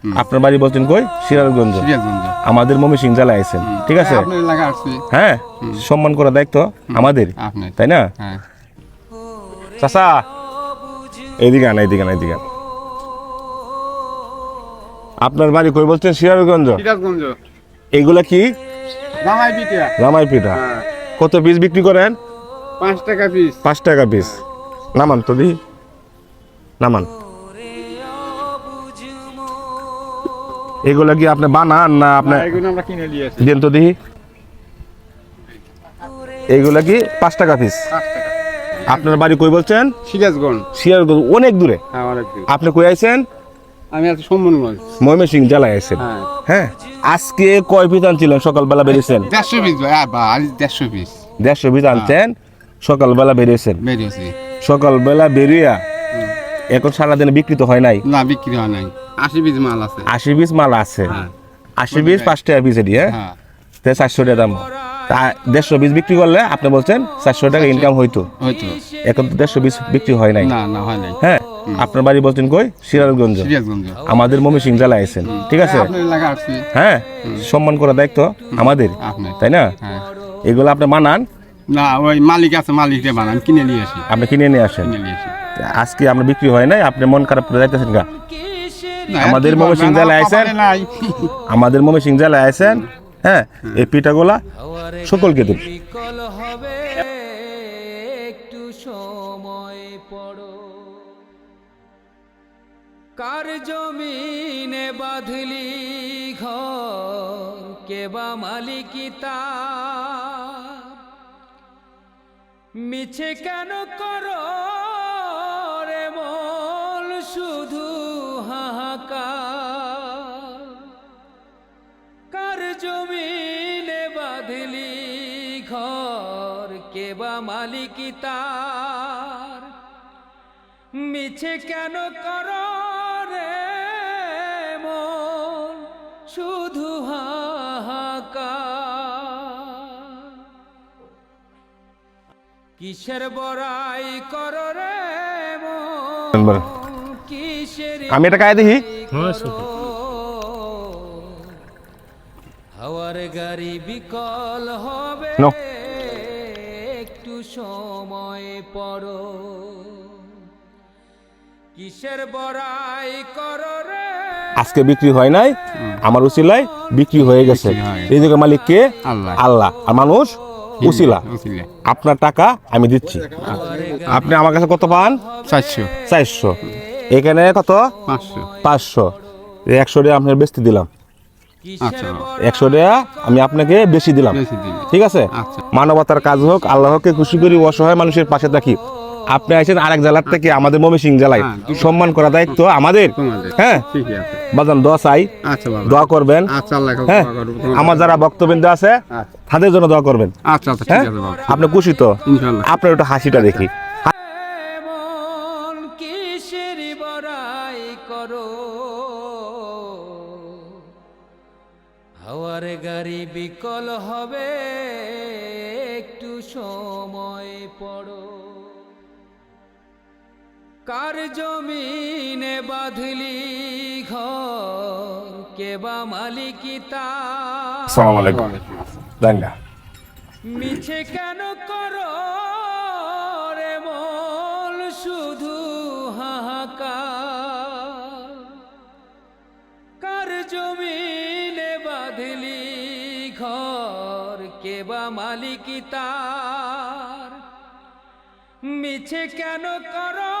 আপনার বাড়ি বলছেন কই? সিরাজগঞ্জ। আমাদের ময়মনসিংহ জেলায় আছেন, ঠিক আছে? হ্যাঁ, সম্মান করার দায়িত্ব আমাদের, তাই না? চাচা এইদিকে আন, এইদিকে আন, এইদিকে আন। আপনার বাড়ি কই বলছেন? সিরাজগঞ্জ। এইগুলা কি? জামাই পিঠা। কত পিস বিক্রি করেন? 5 টাকা পিস। 5 টাকা পিস। নামান তো দি, নামান। এগুলা কি আপনি বানান না আপনি? এগুলো আমরা কিনে নিয়ে আসি। দেন তো দেখি। এইগুলা কি 5 টাকা পিস? 5 টাকা। আপনার বাড়ি কই বলছেন? সিরাজগঞ্জ। সিরাজগঞ্জ, অনেক দূরে। হ্যাঁ, অনেক দূর। আপনি কই আইছেন? আমি আছি সম্মানগঞ্জ। ময়মনসিংহ জেলায় আছেন। হ্যাঁ, আজকে কয় পিস আনছিলেন? সকালবেলা বেরিয়েছেন? 150 পিস ভাই, আজ 150 পিস 150 পিস আনছেন, সকালবেলা বেরিয়েছেন। বেরিয়েছি। সকালবেলা বেরিয়ে এখন সারাদিনে বিক্রি তো হয় নাই? না, বিক্রি হয় নাই। 80 পিস মাল আছে। 80 পিস মাল আছে। 80 পিস 5 টাকা পিস এটি। হ্যাঁ, 400 টাকা দাম। 150 পিস বিক্রি করলে আপনি বলছেন 400 টাকা ইনকাম হইতো। এখন তো 150 পিস বিক্রি হয় নাই। না, হয় নাই। হ্যাঁ, আপনার বাড়ি বলছেন কই? সিরাজগঞ্জ। আমাদের ময়মনসিংহ জেলায় আছেন, ঠিক আছে? আপনার এলাকা আসছি। হ্যাঁ, সম্মান করার দায়িত্ব আমাদের, তাই না? এগুলো আপনি মানান না, ওই মালিক আছে, মালিককে বানান, কিনে নিয়ে আসি। আপনি কিনে নিয়ে আসেন। আজকে আমরা বিক্রি হয় নাই, আপনি মন খারাপ করে যাইতেছেন গা? আমাদের ময়মনসিংহ জেলায় আছেন, আমাদের ময়মনসিংহ জেলায় আছেন। হ্যাঁ, এই পিঠাগুলা সকলকে দিন। একটু সময় পড়ো, কার জমিনে বাঁধলি ঘর, কেবা মালিকি তার, মিছে কেন করো রে মন শুধু হাহাকার, কার জমিনে বাঁধলি ঘর, কেবা মালিকি তার, মিছে কেন করো রে মন শুধু হাহাকার, কিসের বড়াই করো রে মন, কিসের আমি এটা কায় দেখি। হাওয়ার গাড়ি বিকল হবে, একটু সময় পড়ো, কিসের বড়াই করো রে। আজকে বিক্রি হয় নাই, আমার উসিলায় বিক্রি হয়ে গেছে। এই জায়গায় মালিক কে? আল্লাহ। আর মানুষ উসিলা। আপনার টাকা আমি দিচ্ছি, আপনি আমার কাছে কত পান? 400। এখানে কত? 500। 100 টাকা আপনার বেচতে দিলাম। 100 টাকা আমি আপনাকে বেশি দিলাম, ঠিক আছে? মানবতার কাজ হোক, আল্লাহকে খুশি করি, অসহায় মানুষের পাশে থাকি। আপনি আছেন আরেক জেলার থেকে আমাদের ময়মনসিংহ জেলায়, সম্মান করা দায়িত্ব আমাদের। হ্যাঁ, বাজান দোয়া চাই, দোয়া করবেন। হ্যাঁ, আমার যারা বক্তব্য আছে তাদের জন্য দোয়া করবেন। হ্যাঁ, আপনি খুশি তো? আপনার একটু হাসিটা দেখি। মন কিসের বড়াই করো, হাওয়ার গাড়ি বিকল হবে, একটু সময় পড়ো, কার জমিনে বাঁধলি ঘর, কেবা মালিকি তার, আসসালামু আলাইকুম। দাঙ্গা মিছে কেন করো রে মন শুধু হাহাকার, কার জমিনে বাঁধলি ঘর, কেবা মালিকি তার, মিছে কেন করো